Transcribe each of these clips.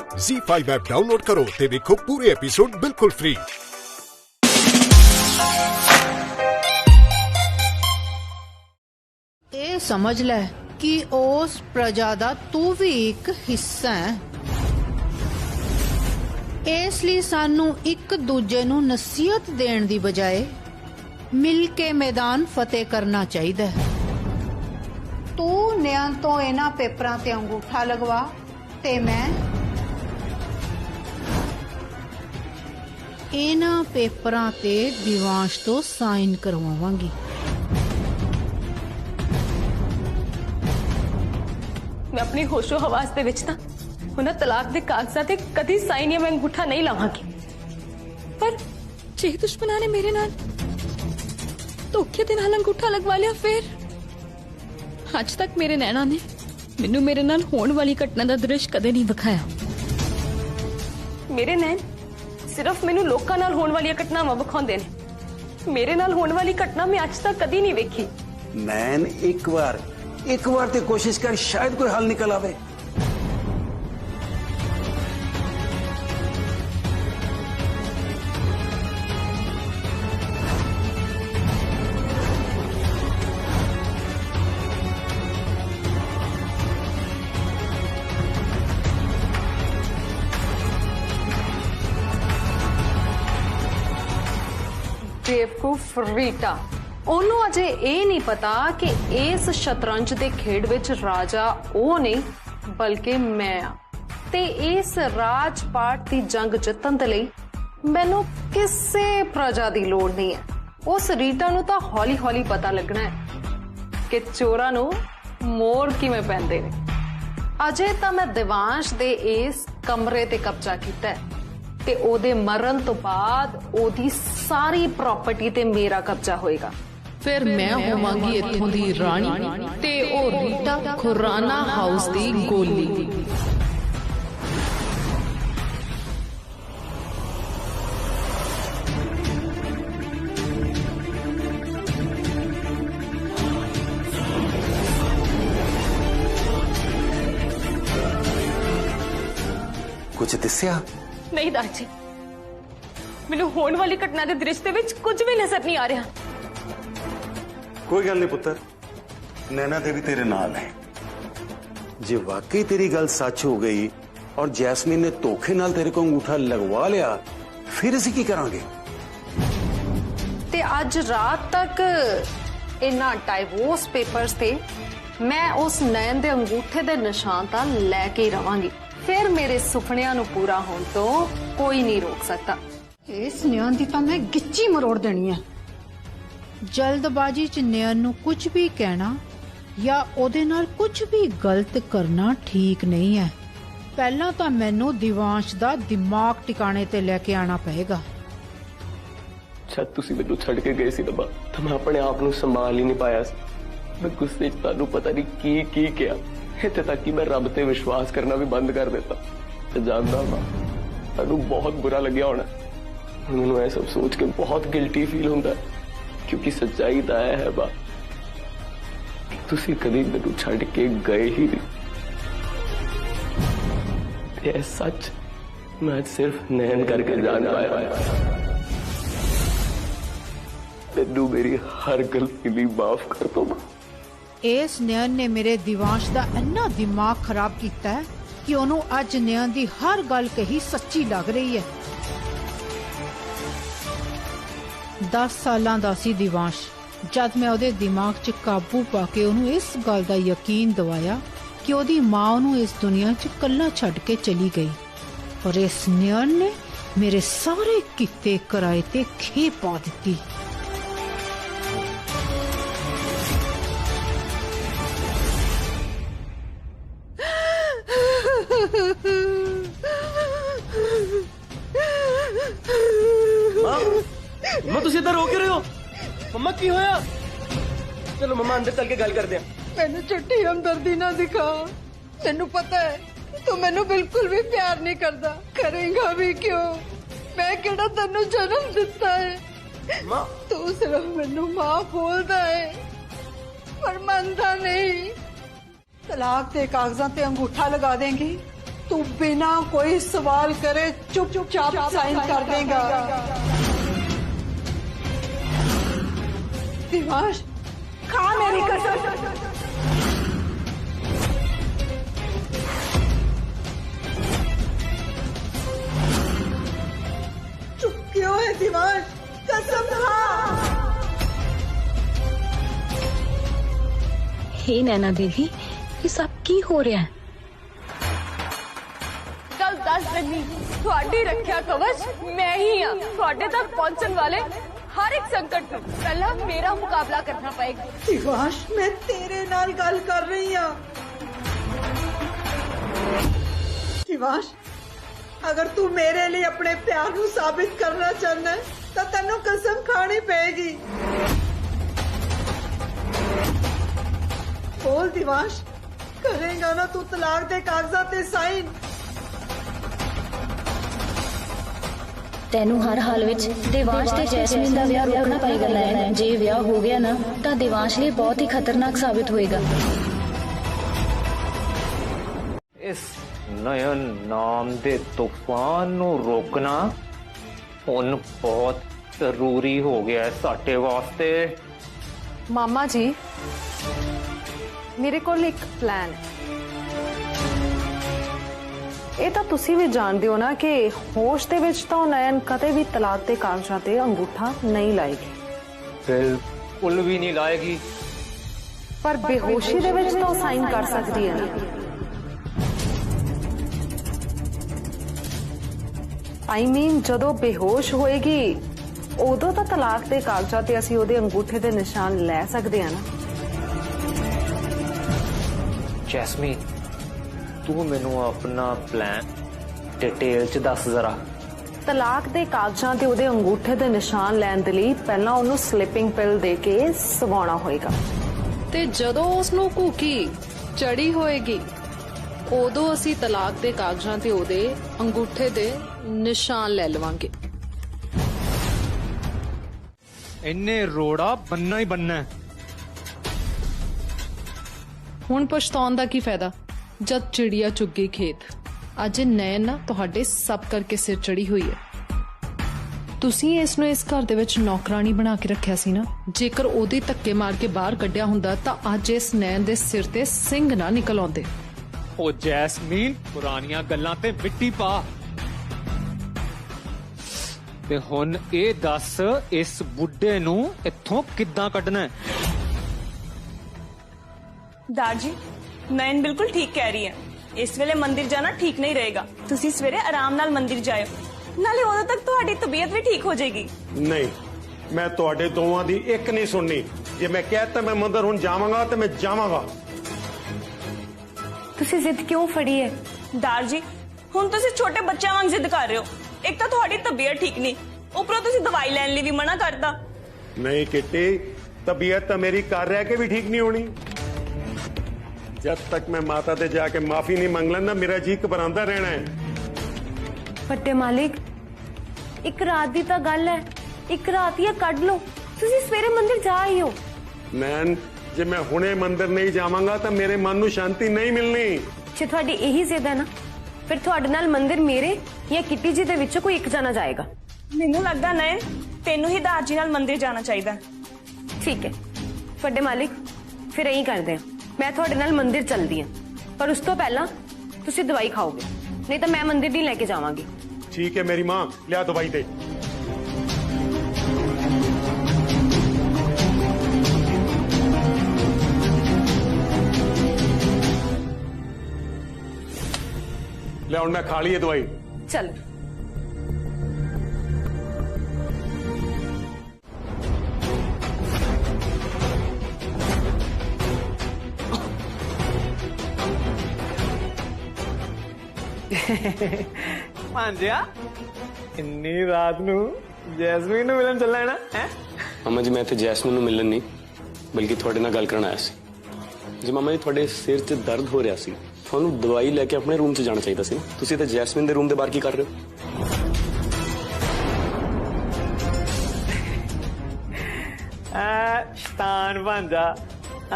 ZEE5 app download करो ते देखो पूरे एपिसोड बिल्कुल फ्री। ਇਹ ਸਮਝ ਲੈ ਕਿ ਉਸ ਪ੍ਰਜਾ ਦਾ ਤੂੰ ਵੀ ਇੱਕ ਹਿੱਸਾ ਹੈ। ਇਸ ਲਈ ਸਾਨੂੰ ਇੱਕ ਦੂਜੇ ਨੂੰ ਨਸੀਹਤ ਦੇਣ ਦੀ ਬਜਾਏ ਮਿਲ ਕੇ ਮੈਦਾਨ ਫਤਿਹ ਕਰਨਾ ਚਾਹੀਦਾ ਹੈ। ਤੂੰ ਨਿਆਂ ਤੋਂ ਇਹਨਾਂ ਪੇਪਰਾਂ ਤੇ ਅੰਗੂਠਾ ਲਗਵਾ ਤੇ ਮੈਂ ਇਹਨਾਂ ਪੇਪਰਾਂ ਤੇ ਦਿਵਾਂਸ਼ ਤੋਂ ਸਾਈਨ ਕਰਵਾਵਾਂਗੀ। मैं अपनी होशो हवास दे विच तां उन्हां तलाक दे कागजां ते कदी साइन या मैं अंगूठा नहीं लावांगी, पर जे दुश्मनां ने मेरे नाल धोखे दे नाल अंगूठा लगवा लिया फिर अज तक मेरे नैना ने मैनू मेरे नाल होण वाली घटना दा दृश्य कदे नहीं विखाया। मेरे नैन सिर्फ मैनू लोकां नाल होण वाली घटनावां विखाउंदे ने, मेरे नाल होण वाली घटना मैं अज तक कदी नहीं वेखी। नैन एक बार ते कोशिश कर, शायद कोई हल निकल आवे। बेवकूफ रीटा, ਉਹਨੂੰ ਅਜੇ ਇਹ ਨਹੀਂ ਪਤਾ ਕਿ ਇਸ ਸ਼ਤਰੰਜ ਦੇ ਖੇਡ ਵਿੱਚ ਰਾਜਾ ਉਹ ਨਹੀਂ ਬਲਕਿ ਮੈਂ ਆ, ਤੇ ਇਸ ਰਾਜ ਪਾਟ ਦੀ ਜੰਗ ਜਿੱਤਣ ਦੇ ਲਈ ਮੈਨੂੰ ਕਿਸੇ ਪ੍ਰਜਾ ਦੀ ਲੋੜ ਨਹੀਂ ਹੈ। ਉਸ ਰੀਟਾ ਨੂੰ ਤਾਂ ਹੌਲੀ ਹੌਲੀ ਪਤਾ ਲੱਗਣਾ ਹੈ ਕਿ ਚੋਰਾਂ ਨੂੰ ਮੋਰ ਕਿਵੇਂ ਪੈਂਦੇ ਨੇ। ਅਜੇ ਤਾਂ ਮੈਂ ਦਿਵਾਂਸ਼ ਦੇ ਇਸ ਕਮਰੇ ਤੇ ਕਬਜ਼ਾ ਕੀਤਾ ਹੈ ਤੇ ਉਹਦੇ ਮਰਨ ਤੋਂ ਬਾਅਦ ਉਹਦੀ ਸਾਰੀ ਪ੍ਰਾਪਰਟੀ ਤੇ ਮੇਰਾ ਕਬਜ਼ਾ ਹੋਏਗਾ। ਫਿਰ ਮੈਂ ਹੋਵਾਂਗੀ ਇੱਥੋਂ ਦੀ ਰਾਣੀ ਤੇ ਉਹ ਰੀਟਾ ਖੁਰਾਨਾ ਹਾਊਸ ਦੀ ਗੋਲੀ। कुछ दिस्या नहीं दाजी, मैनू होने वाली घटना के दृश्य विच कुछ भी नजर नहीं आ रहा। कोई गल नहीं पुत्र, नैना देवी तेरे नाल है। जे वाकई तेरी गल सच हो गई और जैस्मीन ने धोखे नाल तेरे को अंगूठा लगवा लिया, फिर असीं की करांगे? ते अज रात तक इन्हां डाइवोर्स पेपर्स ते मैं उस नैन दे अंगूठे दे निशान तां लैके ही रवांगी। फिर मेरे सुपनियां नूं पूरा होण तो कोई नहीं रोक सकता। इस नियन दी तां मैं गिच्ची मरोड़ देनी है। जल्दबाजी च नियन नूं कुछ भी कहना या ओदे नाल कुछ भी गलत करना ठीक नहीं है। पहला तां मैनू दिवांश दा दिमाग टिकाने ते लेके आना पएगा। जद तुसीं मैनू छड्ड के गए सी दबा तां मैं अपने आप नूं संभाल ही नहीं पाया सी। मैं गुस्से च तुहानूं पता नहीं की किया, इत्थे तक कि मैं रब ते विश्वास करना भी बंद कर दिता। ते जानदा वां तुहानूं बहुत बुरा लग्या होना। मैनूं ये सब सोच के बहुत गिल्टी फील हुंदा, क्योंकि सच्चाई तो है बा कि तुसी कभी मैनू छड्ड के गए ही नहीं। ये सच मैं सिर्फ नैन करके जान पाया। मैनू मेरी हर गलती ली माफ कर दो। इस नयन ने मेरे दिवांश दा इन्ना दिमाग खराब किया है कि ओनू अज नयन दी हर गल कही सच्ची लग रही है। 10 सालां दा सी दिवांश जद मैं ओदे दिमाग च काबू पा के ओनू इस गल दा यकीन दवाया कि ओदी मां ओनू इस दुनिया च कल्ला छड्ड के चली गई, और इस नयन ने मेरे सारे किते कराए ते खे पा दित्ती। मम्मा तुसीं इधर रो क्यों रहे हो? मम्मा की होया? चलो मम्मा अंदर चल के गल करते हैं। मैनू झूठी हमदर्दी ना दिखा। तेनू पता है तू मैनू बिल्कुल भी प्यार नहीं करता, करेगा भी क्यों? मैं केड़ा तेनू जन्म दिता है? तू सिर्फ मैनू मां बोलदा है पर मनदा नहीं। तलाक के कागजां ते अंगूठा लगा देंगी तू बिना कोई सवाल करे चुपचाप साइन कर देगा। दिवाश, खा मेरी कसम। चुप क्यों है दिवाश? कसम खा। हे नैना देवी, ये सब की हो रहा है? चल दस रही थोड़ी रखिया कवच मैं ही हाँ। थोड़े तक पहुंचने वाले हर एक संकट में पहला मेरा मुकाबला करना पड़ेगा। दिवाश, मैं तेरे नाल गल कर रही हूँ। दिवाश, अगर तू मेरे लिए अपने प्यार को साबित करना चाहना है तो तेनू कसम खानी पेगी। बोल दिवाश, करेगा ना तू तलाक दे कागजात ते साइन? तेनू हर हाल विच देवांश ते जैस्मीन दा विआह रोकना पएगा नैन। जे विआह हो गया ना तां देवांश लिए बहुत ही खतरनाक साबित होएगा। इस नयन नाम दे तूफान नू रोकना हुण बहुत जरूरी हो गया है साडे वास्ते। मामा जी, मेरे को एक प्लान है। ਇਹ ਤਾਂ ਤੁਸੀਂ ਵੀ ਜਾਣਦੇ ਹੋ ਨਾ ਕਿ ਹੋਸ਼ ਦੇ ਵਿੱਚ ਤਾਂ ਨयन ਕਦੇ ਵੀ ਤਲਾਕ ਦੇ ਕਾਗਜ਼ਾਂ ਤੇ ਅੰਗੂਠਾ ਨਹੀਂ ਲਾਏਗੀ। ਬਿਲਕੁਲ ਵੀ ਨਹੀਂ ਲਾਏਗੀ। ਪਰ ਬੇਹੋਸ਼ੀ ਦੇ ਵਿੱਚ ਤਾਂ ਸਾਈਨ ਕਰ ਸਕਦੀ ਹੈ ਨਾ। ਆਈ ਮੀਨ ਜਦੋਂ ਬੇਹੋਸ਼ ਹੋਏਗੀ ਉਦੋਂ ਤਾਂ ਤਲਾਕ ਦੇ ਕਾਗਜ਼ਾਂ ਤੇ ਅਸੀਂ ਉਹਦੇ ਅੰਗੂਠੇ ਦੇ ਨਿਸ਼ਾਨ ਲੈ ਸਕਦੇ ਹਾਂ ਨਾ। ਜੈਸਮੀਨ, तू मैनू अपना प्लान डिटेल च दस जरा। ਤਲਾਕ ਦੇ ਕਾਗਜ਼ਾਂ ਤੇ ਉਹਦੇ ਅੰਗੂਠੇ ਦੇ ਨਿਸ਼ਾਨ ਲੈਣ ਦੇ ਲਈ ਪਹਿਲਾਂ ਉਹਨੂੰ ਸਲੀਪਿੰਗ ਪਿਲ ਦੇ ਕੇ ਸਵਾਉਣਾ ਹੋਏਗਾ ਤੇ ਜਦੋਂ ਉਸ ਨੂੰ ਭੁੱਖੀ ਚੜੀ ਹੋਏਗੀ ਉਦੋਂ ਅਸੀਂ ਤਲਾਕ ਦੇ ਕਾਗਜ਼ਾਂ ਤੇ ਉਹਦੇ ਅੰਗੂਠੇ ਦੇ ਨਿਸ਼ਾਨ ਲੈ ਲਵਾਂਗੇ। इन्ने रोड़ा बनना ही बनना है। ਹੁਣ ਪਛਤਾਉਣ ਦਾ ਕੀ ਫਾਇਦਾ जद चिड़िया चुग गई खेत। अज नैन ना तुहाडे सब करके सिर चढ़ी हुई है। तुसीं इसनूं इस घर दे विच नौकरानी बना के रखिया सी ना। जेकर ओदी धक्के मार के बाहर कढ़िया हुंदा तां अज इस नैन दे सिर ते सिंह ना निकल आउंदे। ओ जैसमीन, पुरानियां गल्लां ते मिट्टी पा ते हुण ए दस इस बुढ़े नूं इत्थों किद्दां कढना है? दादी, नयन बिल्कुल ठीक कह रही है। इस वेले मंदिर जाना ठीक नहीं रहेगा। तुसी सवेरे आराम नाल मंदिर जाओ, नाले उदों तक तुहाडी तबीयत भी ठीक हो जाएगी। नहीं, मैं तुहाडे दोवां दी एक नहीं सुननी। जे मैं कहता मैं मंदिर हुण जावांगा ते मैं जावांगा। तुसी जिद क्यों फड़ी है? दादी, हुण तुसी छोटे बच्चों वांग जिद कर रहे हो। एक तो तुहाडी तबीयत ठीक नहीं, उपरों तुसी दवाई लैण लई भी मना करदा। नहीं किट्टी, तबीयत तो मेरी कर रह के भी ठीक नहीं होनी। जब तक मैं माता दे जाके माफी नहीं मंग लेना मेरा जी घबरांदा रहना है। फट्टे मालिक, एक रात दी तां गल है, एक रात ही कढ लो। तुसी सवेरे मंदिर जा ही हो। नैन, जे मैं हुणे मंदिर नहीं जावांगा तो मेरे मन नूं शांति नहीं मिलनी। जे तुहाडी यही जिद है ना, फिर तुहाडे नाल मंदिर मेरे या किट्टी जी दे विचों कोई एक जाना जाएगा। मैनूं लगदा नयन तेनू ही दादी नाल मंदिर जाना चाहिए। ठीक है फट्टे मालिक, फिर यही करदे हैं। मैं थोड़े नाल मंदिर चलदी हां, पर उस तो पहला तुसी दवाई खाओगे, नहीं तो मैं मंदिर नहीं लेके जावांगी। ठीक है मेरी मां, लिया दवाई दे। ले हुण मैं खा ली है दवाई। चल भांजिया, इन्नी रात नू जैसमीन नू मिलन चलना है ना? हैं? मामा जी, मैं इत्थे जैसमीन नू मिलन नहीं बल्कि तुहाडे नाल गल करन आया सी। जी मामा जी, तुहाडे सिर 'च दर्द हो रहा सी, तुहानू दवाई लैके अपने रूम 'च जाना चाहिए सी। तुसीं ते जैसमीन दे रूम दे बाहर की कर रहे हो? शैतान भांजा,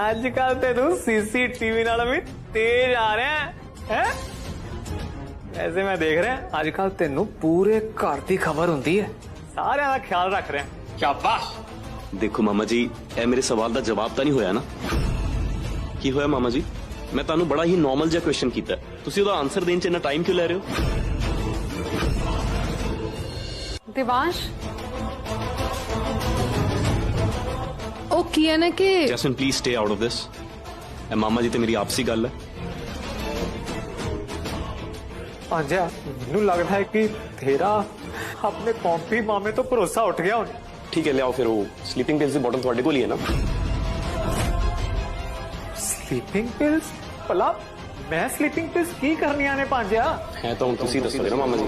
अजकल ते तू सीसीटीवी नाल भी तेज आ रहा है। वैसे मैं देख रहा अजकल तेनू पूरे घर की खबर हुंदी है, सारिਆਂ ਦਾ ख्याल रख रहा। शाबाश। देखो मामा जी, ए मेरे सवाल का जवाब तो नहीं होया ना? की होया मामा जी? मैं तुहानू बड़ा ही नॉर्मल जिहा क्वेश्चन कीता, तुसीं उहदा आंसर देण च इन्ना टाइम क्यों ले रहे हो? दिवांश ओ की है ना कि Jasmine please stay out of this. ए मामा जी ते मेरी आपसी गल है। भांजा मैनू लगता है कि तेरा अपने पॉम्पी मामे तो भरोसा उठ गया हुण। ठीक है, ले आओ फिर वो स्लीपिंग पिल्स की बॉटल तुहाडे कोल ही है ना? Sleeping pills? भला मैं स्लीपिंग पिल्स की करनियां ने भांजा? है तो हुण तुसीं दसो ना मामा जी।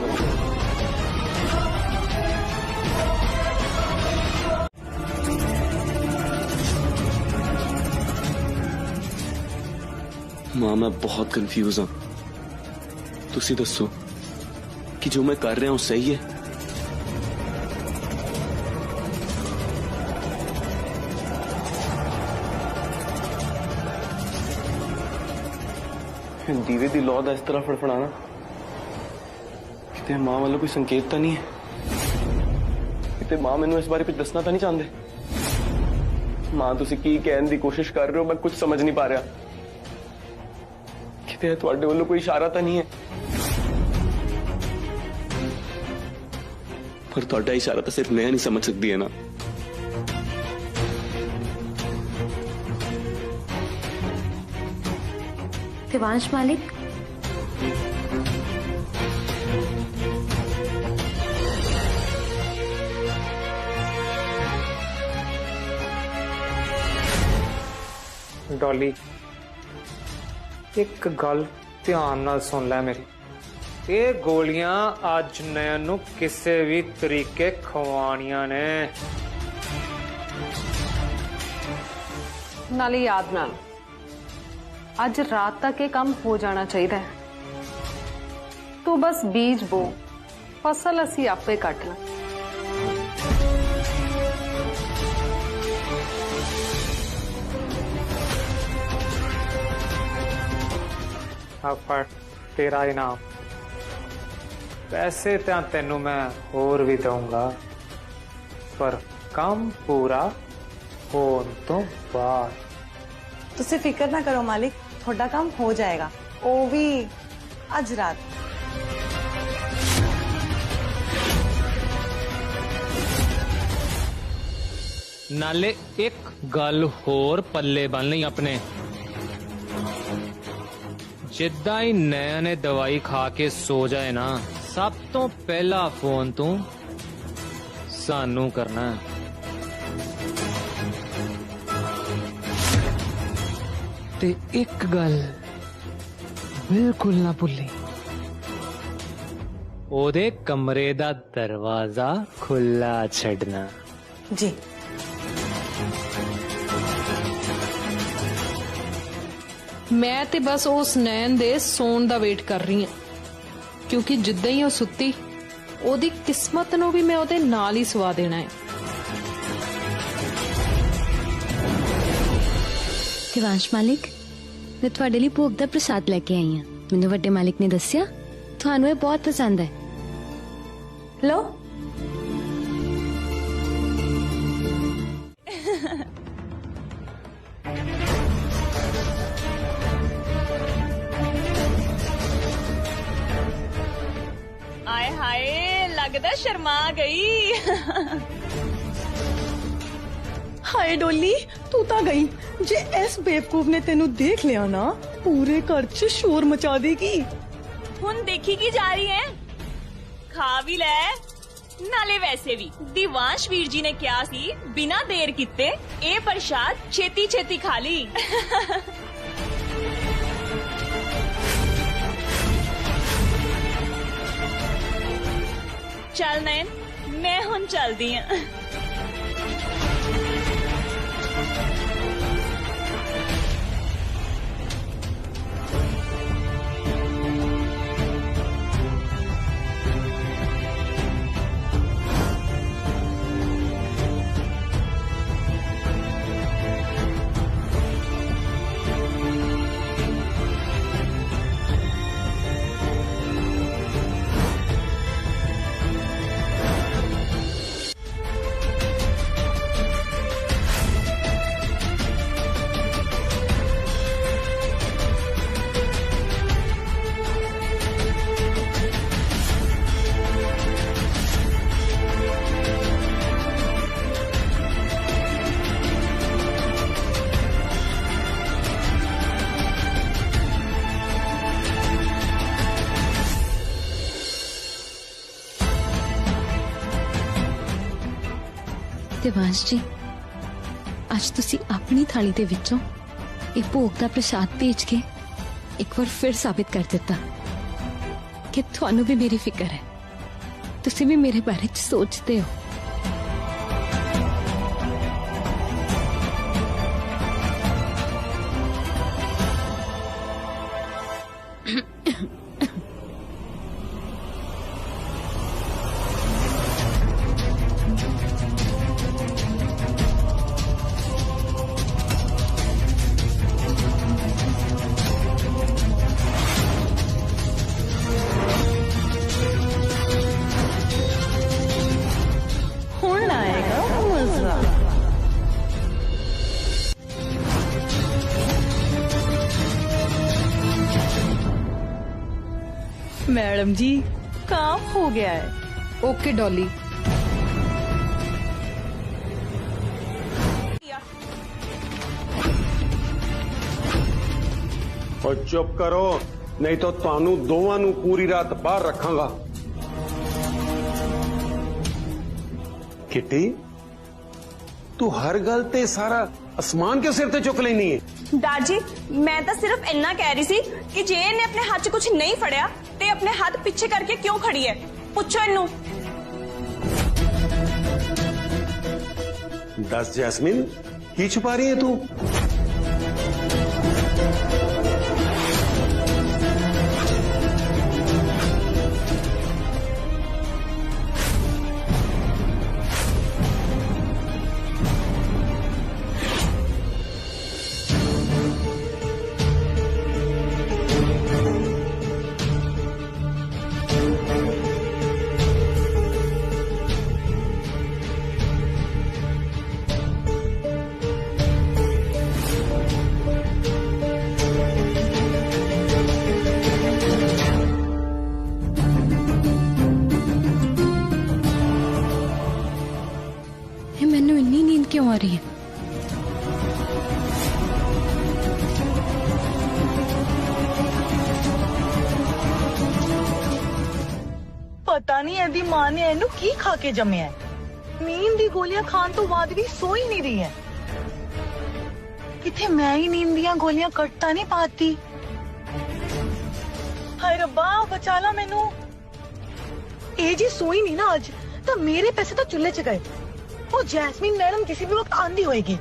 मां मैं बहुत कंफ्यूज हूं, तुसी दसो कि जो मैं कर रहा हूं सही है? दीवे दी लौ दा इस तरह फड़फड़ाना किते मां वालों कोई संकेत तो नहीं है? किते मां मैनू इस बारे कुछ दसना तो नहीं चाहते? मां तुसी की कहने की कोशिश कर रहे हो, मैं कुछ समझ नहीं पा रहा। किते तुहाडे वालों कोई इशारा तो नहीं है? पर तुहाडा इशारा तो सिर्फ मैं नहीं समझ सकती है ना? दिवांश मालिक, डॉली एक गल ध्यान नाल सुन लै मेरी, ये गोलियां अज नयन नू किसे भी तरीके खवानियां ने। नाले याद नाल आज रात तक ये काम हो जाना चाहिए। तू बस बीज बो, फसल असी आपे कटना। तेरा इनाम पैसे तो तेनू मैं होर भी दूंगा, पर काम पूरा होने तो बाद। तुसी फिक्र ना करो मालिक, थोड़ा काम हो जाएगा, वो भी आज रात। नाले एक गल होर पल्ले बन लई अपने, जिद्दां ही नया ने दवाई खा के सो जाए ना, सब तो पहला फोन तू सानू करना। ते एक गल बिल्कुल ना भुल्ली, ओदे कमरे दा दरवाजा खुला छड़ना। जी मैं ते बस उस नैन दे सोन दा वेट कर रही हूं, क्योंकि जिद्दां ही ओ सुत्ती ओदी किस्मत नू भी मैं ओदे नाल ही सवा देना है। दिवांश मालिक, मैं तुहाडे लई भोग दा प्रसाद लेके आई हां। मैनू वड्डे मालिक ने दस्सिया तुहानू ये बहुत पसंद है। लो आए हाय, लगदा शर्मा गई। हाय डोली, तू ता गई। जे इस बेवकूफ ने तेनू देख लिया ना, पूरे घर च शोर मचा देगी। हुन देखी की जा रही है, खा भी ले। नाले वैसे भी दिवांश वीर जी ने क्या सी, बिना देर किते ए प्रसाद छेती छेती खा ली। चल नैन, मैं हुन चलदी हां। देवांश जी, आज तुसी अपनी थाली दे विचों एक भोग दा प्रसाद भेज के एक बार फिर साबित कर दिता कि थानू भी मेरी फिक्र है, तुसी भी मेरे बारे च सोचते हो। मैडम जी काम हो गया है। ओके डॉली। और चुप करो, नहीं तो तानू दोवां नू पूरी रात बाहर रखांगा। किटी, तू हर गल ते सारा आसमान के सिर ते चुक लेनी है। डैड जी मैं तो सिर्फ इन्ना कह रही सी कि जे इन्हें अपने हाथ च कुछ नहीं फड़िया ते अपने हाथ पीछे करके क्यों खड़ी है, पूछो इन्नू। दस जैस्मिन, की छुपा रही है तू? मैनू इन्नी नींद क्यों आ रही है? पता नहीं एदी मां ने इनू की खा के जम्मिया है। नींद दी गोलियां खान तो बाद भी सो ही नहीं रही है। किथे मैं ही नींद दियां गोलियां कटता नहीं पाती। हाय रब्बा बचा ला मैनू। ए जी सोई नहीं ना आज तो मेरे पैसे तो चुल्ले च गए। वो जैस्मीन मैडम किसी भी वक्त आंधी होएगी।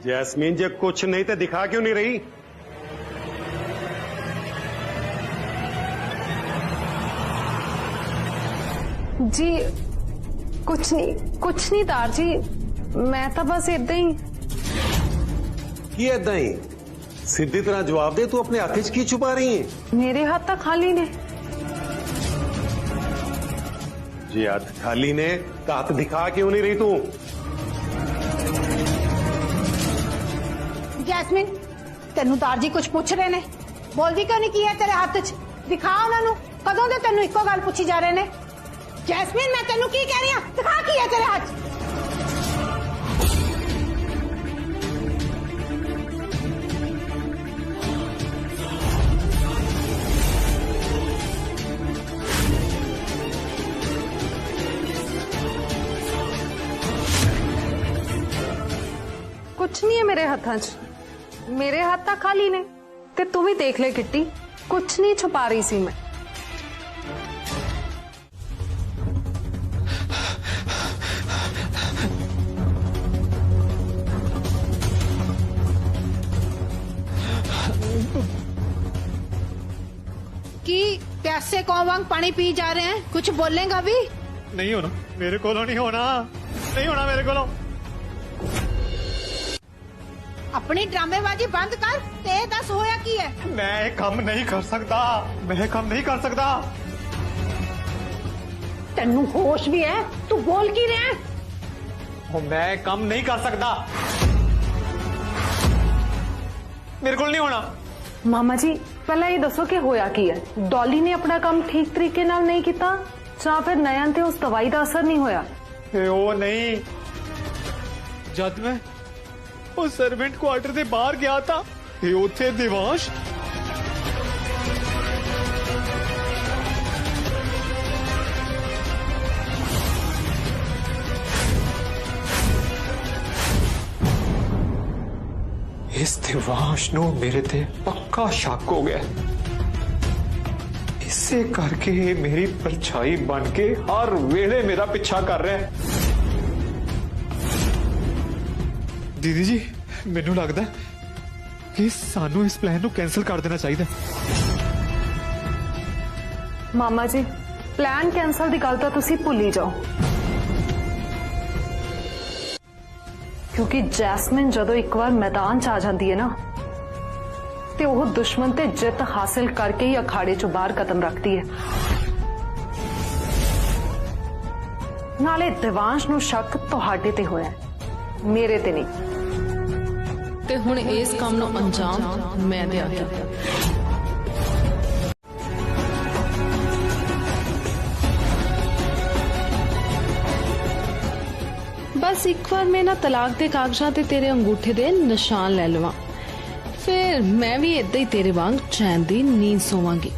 जैस्मीन जे कुछ नहीं तो दिखा क्यों नहीं रही? जी कुछ नहीं तार जी, मैं तो बस इदा ही। इदा ही सीधी तरह जवाब दे, तू अपने हाथ च की छुपा रही है? मेरे हाथ तो खाली ने। जी हाथ खाली ने तो हाथ दिखा क्यों नहीं रही तू? जैस्मिन तेनू तार जी कुछ पूछ रहे ने, बोलदी क्यों नहीं की है तेरे हाथ च? दिखा उन्होंने, कदों दे तेनू इको गल पूछी जा रहे ने। जैस्मिन मैं तेनू की कह रही हूं, दिखा की है तेरे हाथ? कुछ नहीं है मेरे हाथों च, मेरे हाथ तो खाली ने। ते तू भी देख ले किट्टी, कुछ नहीं छुपा रही सी मैं। कि प्यासे कौन वांग पानी पी जा रहे हैं, कुछ बोलेगा भी? नहीं होना मेरे को, नहीं होना, नहीं होना मेरे को। अपनी ड्रामेबाजी बंद कर ते दस होया की है? मैं काम नहीं कर सकता, मैं काम नहीं कर सकता। तेनू होश भी है? तू बोल की रहा है? मैं काम नहीं कर सकता, मेरे को नहीं होना। मामा जी पहला ये दसो कि होया की है? डॉली ने अपना काम ठीक तरीके नाल नहीं किया या फिर नयन ते उस दवाई का असर नहीं होया? वो नहीं, जब मैं उस सर्वेंट क्वार्टर से बाहर गया था, उथे देवांश दिवांश नूं मेरे ते पक्का शक हो गया। इसे करके ये मेरी परछाई बन के हर वेले मेरा पीछा कर रहा है। दीदी जी मैनू लगता कि सानू इस प्लान नू कैंसिल कर देना चाहिए। मामा जी प्लान कैंसल की गल तो तुसी भुल ही जाओ, क्योंकि जैस्मिन जदों एक बार मैदान च आ जाती है ना ते वो दुश्मन ते जित हासिल करके ही अखाड़े चों बाहर कदम रखती है। नाले दिवांश नूं शक तुहाडे ते होया, मेरे ते नहीं। ते हुण इस काम नूं अंजाम मैं देंगी। बस एक बार मैं ना तलाक के कागजां ते तेरे अंगूठे दे निशान ले लवां, फिर मैं भी इदा ही तेरे वांग चैन दी नींद सोवांगी।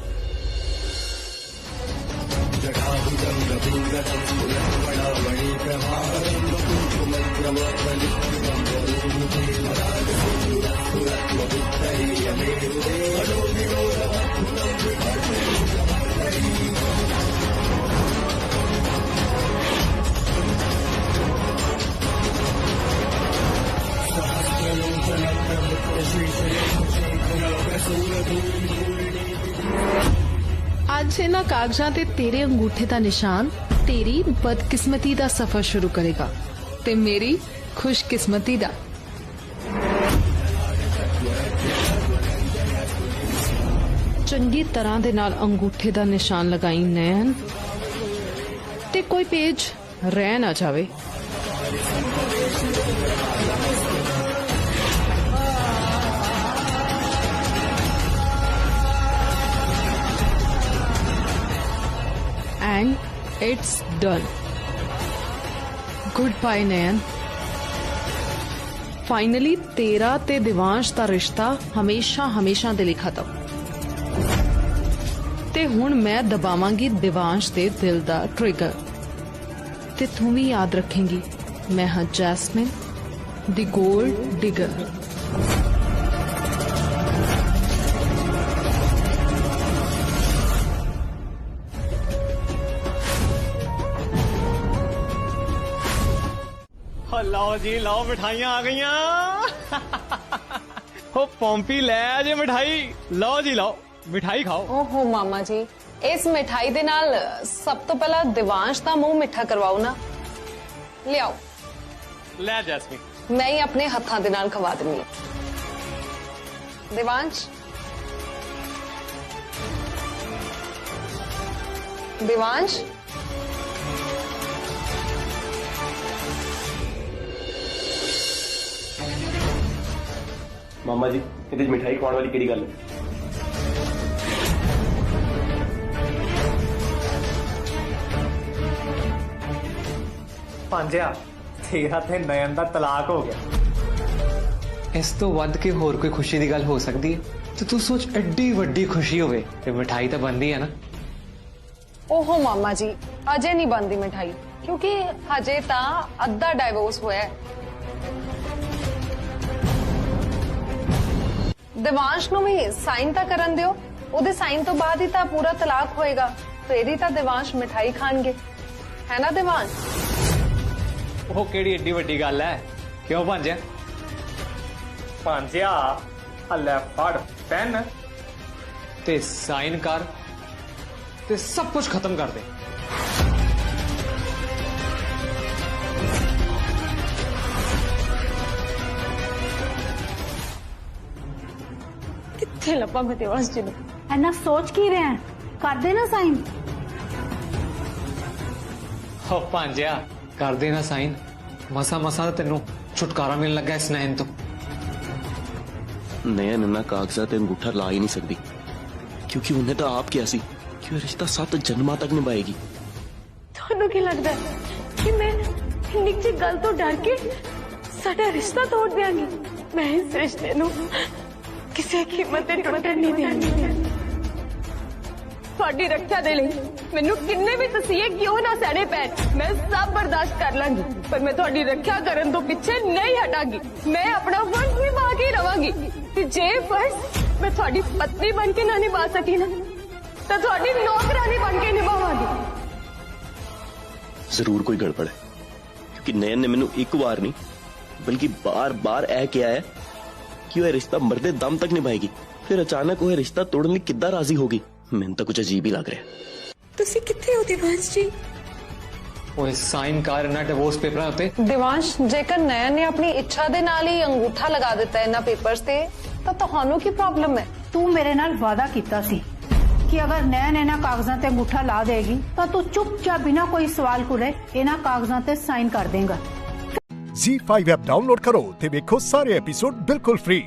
आज इन्हां कागजां ते तेरे अंगूठे का निशान तेरी बदकिस्मती का सफर शुरू करेगा ते मेरी खुशकिस्मती का। चंगी तरह दे नाल अंगूठे का निशान लगाई नैन, ते कोई पेज रह ना जावे। And it's done. Goodbye Nayan. Finally तेरा ते दिवांश दा रिश्ता हमेशा हमेशा दे लिए खत्म। ते हुण मैं दबावांगी दिवांश दे दिल दा ट्रिगर। ते तू भी याद रखेंगी मैं हाँ जैस्मिन दी गोल्ड डिगर। लाओ जी लाओ, मिठाइयां आ गई। हो पॉम्पी ले जे मिठाई, लाओ जी लाओ मिठाई खाओ। ओहो मामा जी, इस मिठाई दे नाल सब तो पहला दिवांश दा मुंह मिठा करवाओ ना। ले आओ। ले जैस्मिन, मैं ही अपने हत्थां दे नाल खवा देनी। दिवांश, दिवांश मामा जी ये मिठाई खवाने वाली केड़ी गल है? पांजिया तेरा ते नयन दा तलाक हो गया। इस तो वध के होर कोई खुशी दी गल हो सकती है? तो तू सोच एड्डी वड्डी खुशी होवे ते मिठाई तो बनदी है ना। ओहो मामा जी अजे नहीं बनदी मिठाई, क्योंकि हजे ता अद्धा डाइवोर्स होया है। दिवांश नूं भी साइन ता करन दियो, उहदे साइन तो बाद ही ता पूरा तलाक होएगा, फिर ही ता दिवांश मिठाई खाणगे, है ना दिवांश? वो केड़ी एड्डी वड्डी गल है? क्यों भांजिया? भांजिया हल्ले फड़ पेन ते साइन कर ते सब कुछ खत्म कर दे। किथे लपा मैं दिवांश जी नूं? इन्ना सोच की रहे हैं, कर देना साइन। हो भांजिया कर देना साइन, मसा मसा तेनू छुटकारा मिलने लगा इस नयन तो। नयन इन्ना कागजात ते अंगूठा ला ही नहीं सकती, क्योंकि उन्हें तो आप क्या सी कि रिश्ता 7 जन्मां तक निभाएगी। ਤੁਹਾਨੂੰ ਕੀ ਲੱਗਦਾ ਕਿ मैं निक्की गल तो डर के साडा रिश्ता तोड़ देंगी? मैं इस रिश्ते नूं किसी कीमत ते टुटन नहीं देंगी। ਤੁਹਾਡੀ ਰੱਖਿਆ ਦੇ ਲਈ ਮੈਨੂੰ ਕਿੰਨੇ ਵੀ ਤਸੀਹੇ ਕਿਉਂ ਨਾ ਸਹਿਣੇ ਪੈਣ, ਮੈਂ ਸਭ ਬਰਦਾਸ਼ਤ ਕਰ ਲਾਂਗੀ, ਪਰ ਮੈਂ ਤੁਹਾਡੀ ਰੱਖਿਆ ਕਰਨ ਤੋਂ ਪਿੱਛੇ ਨਹੀਂ ਹਟਾਂਗੀ। ਮੈਂ ਆਪਣਾ ਫਰਜ਼ ਨਿਭਾ ਕੇ ਰਵਾਂਗੀ। ਤੇ ਜੇ ਬਸ ਮੈਂ ਤੁਹਾਡੀ ਪਤਨੀ ਬਣ ਕੇ ਨਾ ਨਿਭਾ ਸਕੀ ਨਾ ਤਾਂ ਤੁਹਾਡੀ ਨੌਕਰਾਨੀ ਬਣ ਕੇ ਨਿਭਾਵਾਂਗੀ। जरूर कोई गड़बड़ है, क्योंकि नयन ने मैनू एक बार नहीं बल्कि बार बार ऐ किया है कि वह रिश्ता मरदे दम तक निभाएगी। फिर अचानक वह रिश्ता तोड़ने किद्दां राजी होगी, मैनू तो कुछ अजीब ही लग रहा है। ਤੁਸੀਂ ਕਿੱਥੇ ਹੋ ਦਿਵਾਂਸ਼ ਜੀ? ओए साइन कर ना डिवोर्स पेपर उत्ते। ਦਿਵਾਂਸ਼, ਜੇਕਰ ਨੈਣ ਨੇ ਆਪਣੀ ਇੱਛਾ ਦੇ ਨਾਲ ਹੀ ਅੰਗੂਠਾ ਲਗਾ ਦਿੱਤਾ ਇਹਨਾਂ ਪੇਪਰਸ ਤੇ ਤਾਂ ਤੁਹਾਨੂੰ ਕੀ ਪ੍ਰੋਬਲਮ ਹੈ? ਤੂੰ ਮੇਰੇ ਨਾਲ ਵਾਅਦਾ ਕੀਤਾ ਸੀ ਕਿ ਅਗਰ ਨੈਣ ਇਹਨਾਂ ਕਾਗਜ਼ਾਂ ਤੇ ਅੰਗੂਠਾ ਲਾ ਦੇਗੀ ਤਾਂ ਤੂੰ ਚੁੱਪਚਾਪ ਬਿਨਾਂ ਕੋਈ ਸਵਾਲ ਪੁੱਛੇ ਇਹਨਾਂ ਕਾਗਜ਼ਾਂ ਤੇ ਸਾਈਨ ਕਰ ਦੇਂਗਾ। Z5 ਐਪ ਡਾਊਨਲੋਡ ਕਰੋ ਤੇ ਵੇਖੋ ਸਾਰੇ ਐਪੀਸੋਡ ਬਿਲਕੁਲ ਫ੍ਰੀ।